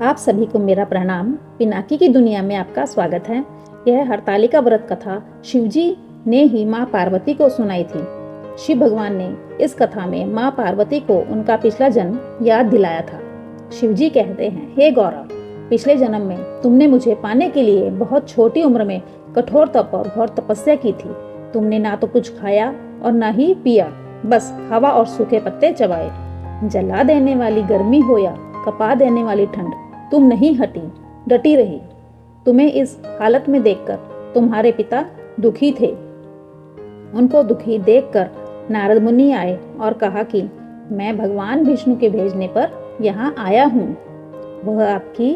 आप सभी को मेरा प्रणाम। पिनाकी की दुनिया में आपका स्वागत है। यह हरतालिका व्रत कथा शिवजी ने ही माँ पार्वती को सुनाई थी। शिव भगवान ने इस कथा में माँ पार्वती को उनका पिछला जन्म याद दिलाया था। शिवजी कहते हैं, हे गौरव, पिछले जन्म में तुमने मुझे पाने के लिए बहुत छोटी उम्र में कठोर तप और घोर तपस्या की थी। तुमने ना तो कुछ खाया और ना ही पिया, बस हवा और सूखे पत्ते चबाए। जला देने वाली गर्मी हो या कपा देने वाली ठंड, तुम नहीं हटी, डटी रही। तुम्हें इस हालत में देखकर तुम्हारे पिता दुखी थे। उनको दुखी देखकर नारद मुनि आए और कहा कि मैं भगवान विष्णु के भेजने पर यहाँ आया हूँ। वह आपकी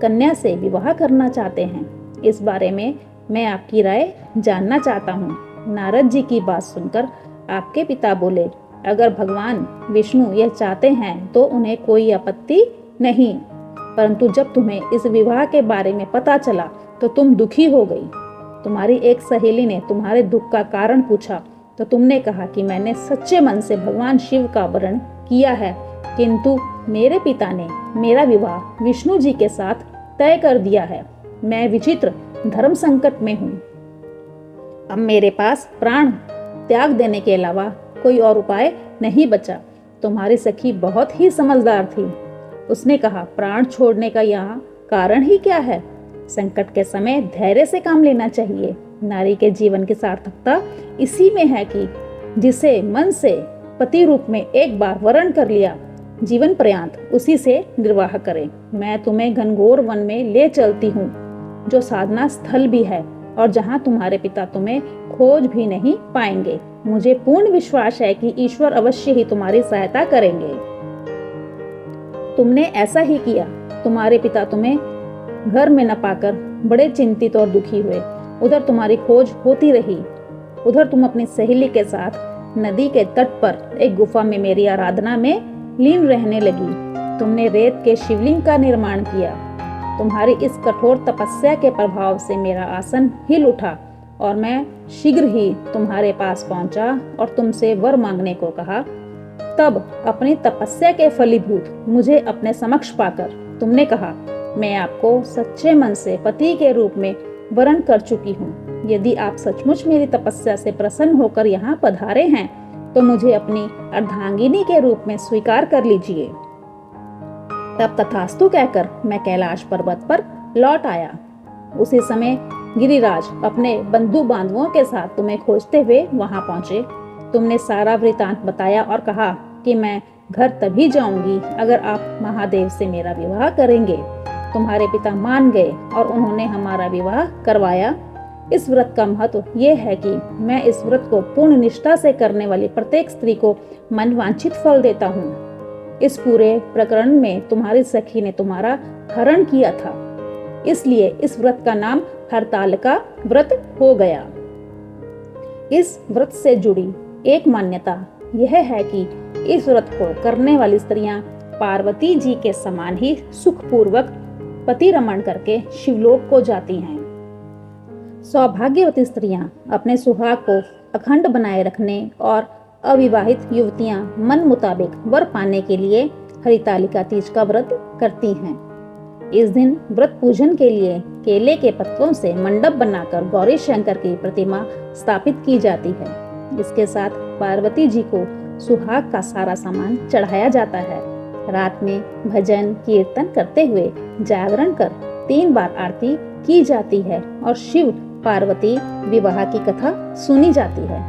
कन्या से विवाह करना चाहते हैं। इस बारे में मैं आपकी राय जानना चाहता हूँ। नारद जी की बात सुनकर आपके पिता बोले, अगर भगवान विष्णु यह चाहते हैं तो उन्हें कोई आपत्ति नहीं, परंतु जब तुम्हें इस विवाह के बारे में पता चला तो तुम दुखी हो गई। तुम्हारी एक सहेली ने तुम्हारे दुख का कारण पूछा तो तुमने कहा कि मैंने सच्चे मन से भगवान शिव का वरण किया है, किंतु मेरे पिता ने मेरा विवाह विष्णु जी के साथ तय कर दिया है। मैं विचित्र धर्म संकट में हूँ। अब मेरे पास प्राण त्याग देने के अलावा कोई और उपाय नहीं बचा। तुम्हारी सखी बहुत ही समझदार थी। उसने कहा, प्राण छोड़ने का यहाँ कारण ही क्या है? संकट के समय धैर्य से काम लेना चाहिए। नारी के जीवन की सार्थकता इसी में है कि जिसे मन से पति रूप में एक बार वरण कर लिया, जीवन पर्यंत उसी से निर्वाह करे। मैं तुम्हें घनघोर वन में ले चलती हूँ, जो साधना स्थल भी है और जहाँ तुम्हारे पिता तुम्हें खोज भी नहीं पाएंगे। मुझे पूर्ण विश्वास है कि ईश्वर अवश्य ही तुम्हारी सहायता करेंगे। तुमने ऐसा ही किया। तुम्हारे पिता तुम्हें घर में न पाकर बड़े चिंतित और दुखी हुए। उधर तुम्हारी खोज होती रही, उधर तुम अपनी सहेली के साथ नदी के तट पर एक गुफा में मेरी आराधना में लीन रहने लगी। तुमने रेत के शिवलिंग का निर्माण किया। तुम्हारी इस कठोर तपस्या के प्रभाव से मेरा आसन हिल उठा और मैं शीघ्र ही तुम्हारे पास पहुंचा और तुमसे वर मांगने को कहा। तब अपनी तपस्या के फलीभूत मुझे अपने समक्ष पाकर तुमने कहा, मैं आपको सच्चे मन से पति के रूप में वरण कर चुकी हूँ। यदि आप सचमुच मेरी तपस्या से प्रसन्न होकर यहाँ पधारे हैं तो मुझे अपनी अर्धांगिनी के रूप में स्वीकार कर लीजिए। तब तथास्तु कहकर मैं कैलाश पर्वत पर लौट आया। उसी समय गिरिराज अपने बंधु बांधवों के साथ तुम्हें खोजते हुए वहां पहुंचे। तुमने सारा वृतांत बताया और कहा कि मैं घर तभी जाऊंगी अगर आप महादेव से मेरा विवाह करेंगे। तुम्हारे पिता मान गए और उन्होंने हमारा विवाह करवाया। इस व्रत का महत्व ये है कि मैं इस व्रत को पूर्ण निष्ठा से करने वाली प्रत्येक स्त्री को मनवांछित फल देता हूँ। इस पूरे प्रकरण में तुम्हारी सखी ने तुम्हारा हरण किया था, इसलिए इस व्रत का नाम हरतालिका व्रत हो गया। इस व्रत से जुड़ी एक मान्यता यह है कि इस व्रत को करने वाली स्त्रियां पार्वती जी के समान ही सुखपूर्वक पति रमण करके शिवलोक को जाती हैं। सौभाग्यवती स्त्रियां अपने सुहाग को अखंड बनाए रखने और अविवाहित युवतियां मन मुताबिक वर पाने के लिए हरितालिका तीज का व्रत करती हैं। इस दिन व्रत पूजन के लिए केले के पत्तों से मंडप बनाकर गौरी शंकर की प्रतिमा स्थापित की जाती है। इसके साथ पार्वती जी को सुहाग का सारा सामान चढ़ाया जाता है। रात में भजन कीर्तन करते हुए जागरण कर 3 बार आरती की जाती है और शिव पार्वती विवाह की कथा सुनी जाती है।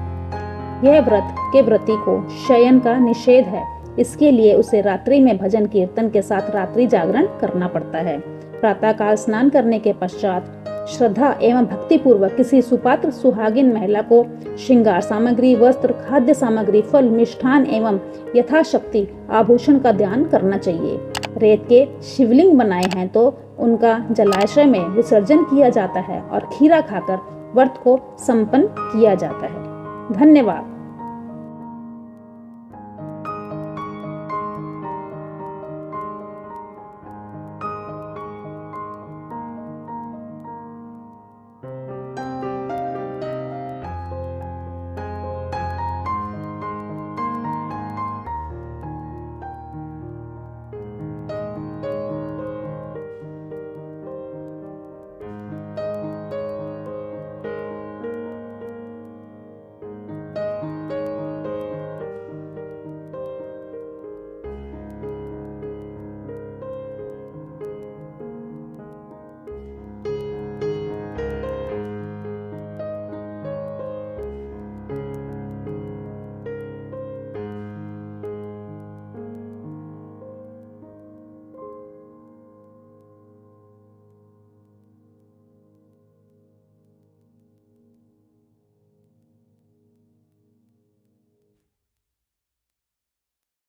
यह व्रत के व्रती को शयन का निषेध है, इसके लिए उसे रात्रि में भजन कीर्तन के साथ रात्रि जागरण करना पड़ता है। प्रातःकाल स्नान करने के पश्चात श्रद्धा एवं भक्ति पूर्वक किसी सुपात्र सुहागिन महिला को श्रृंगार सामग्री, वस्त्र, खाद्य सामग्री, फल, मिष्ठान एवं यथाशक्ति आभूषण का दान करना चाहिए। रेत के शिवलिंग बनाए हैं तो उनका जलाशय में विसर्जन किया जाता है और खीरा खाकर व्रत को संपन्न किया जाता है। धन्यवाद।